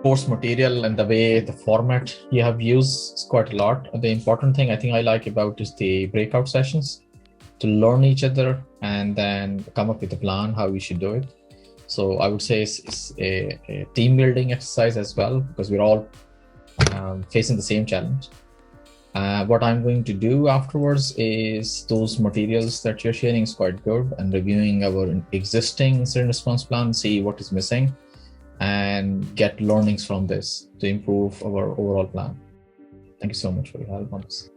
course material and the way the format you have used is quite a lot. The important thing I think I like about is the breakout sessions to learn each other and then come up with a plan how we should do it. So I would say it's a team building exercise as well, because we're all facing the same challenge. What I'm going to do afterwards is those materials that you're sharing is quite good, and reviewing our existing incident response plan, see what is missing, and get learnings from this to improve our overall plan. Thank you so much for your help on this.